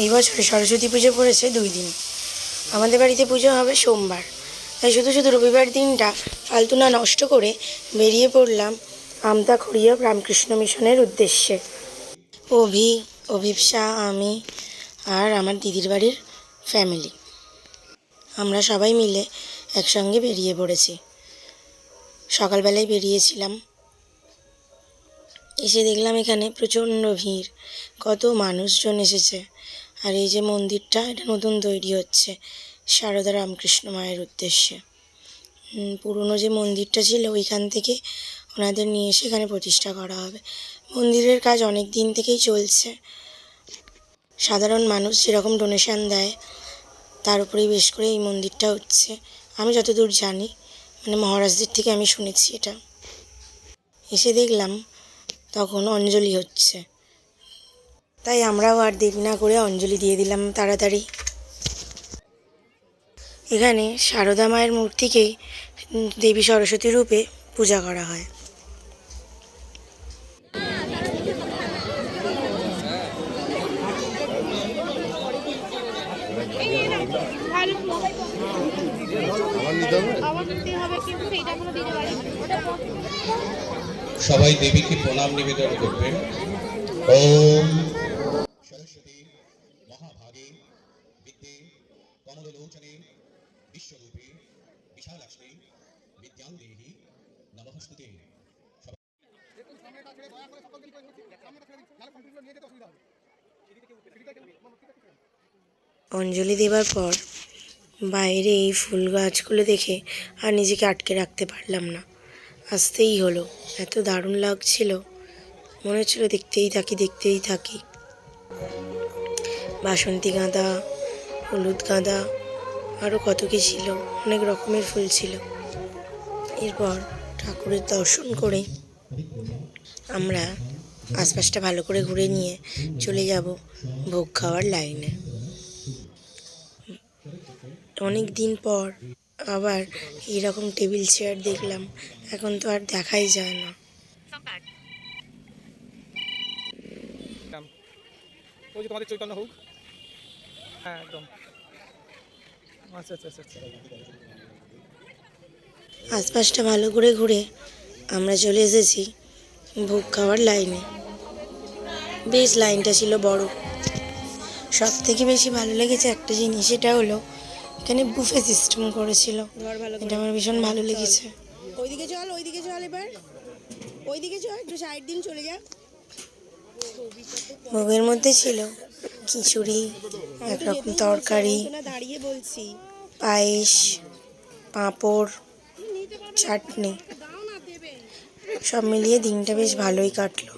এই বছর সরস্বতী পুজো পড়েছে 2 দিন। আমাদের বাড়িতে পুজো হবে সোমবার, তাই শুধু শুধু রবিবার দিনটা ফালতু না নষ্ট করে বেরিয়ে পড়লাম আমতাখড়িয়া রামকৃষ্ণ মিশনের উদ্দেশ্যে। অভিপসা, আমি আর আমার দিদির বাড়ির ফ্যামিলি, আমরা সবাই মিলে একসঙ্গে বেরিয়ে পড়েছি। সকালবেলায় বেরিয়েছিলাম, এসে দেখলাম এখানে প্রচণ্ড ভিড়, কত মানুষজন এসেছে। আর এই যে মন্দিরটা, এটা নতুন তৈরি হচ্ছে সারদা রামকৃষ্ণ মায়ের উদ্দেশ্যে। পুরনো যে মন্দিরটা ছিল ওইখান থেকে ওনাদের নিয়ে এসে এখানে প্রতিষ্ঠা করা হবে। মন্দিরের কাজ অনেক দিন থেকেই চলছে। সাধারণ মানুষ যেরকম ডোনেশন দেয় তার উপরেই বেশ করে এই মন্দিরটা হচ্ছে। আমি যতদূর জানি, মানে মহারাজদের থেকে আমি শুনেছি এটা। এসে দেখলাম তখন অঞ্জলি হচ্ছে, তাই আমরাও আর দেরি না করে অঞ্জলি দিয়ে দিলাম তাড়াতাড়ি। এখানে সারদা মায়ের মূর্তিকেই দেবী সরস্বতী রূপে পূজা করা হয়। সবাই দেবীকে প্রণাম নিবেদন করবেন। ওম সরস্বতী মহাভাগে বিদ্যে কমললোচনে বিশ্বরূপে বিশালাক্ষ্মী বিদ্যাং দেহি নমস্তুতে। অঞ্জলি দেবার পর বাইরে এই ফুল গাছগুলো দেখে আর নিজেকে আটকে রাখতে পারলাম না, আসতেই হলো। এত দারুণ লাগছিল, মনে হচ্ছিল দেখতেই থাকি। বাসন্তী গাঁদা, হলুদ গাঁদা, আরও কত কী ছিল, অনেক রকমের ফুল ছিল। এরপর ঠাকুরের দর্শন করে আমরা আশপাশটা ভালো করে ঘুরে নিয়ে চলে যাব ভোগ খাওয়ার লাইনে। অনেক দিন পর আবার এরকম টেবিল চেয়ার দেখলাম, এখন তো আর দেখাই যায় না। তোমাদের চৈতন্য হোক। হ্যাঁ, একদম। আচ্ছা। আশপাশটা ভালো করে ঘুরে আমরা চলে এসেছি ভোগ খাওয়ার লাইনে। বেশ লাইনটা ছিল বড়। সব থেকে বেশি ভালো লেগেছে একটা জিনিস, সেটা হলো এখানে বুফে সিস্টেম করেছিল, এটা আমার ভীষণ ভালো লেগেছে। ওইদিকে চল এবার ওইদিকে চল, একটু সাইড দিন চলে যা। ভোগের মধ্যে ছিল খিচুড়ি, একরকম তরকারি, পায়েস, পাঁপড়, চাটনি, সব মিলিয়ে দিনটা বেশ ভালোই কাটলো।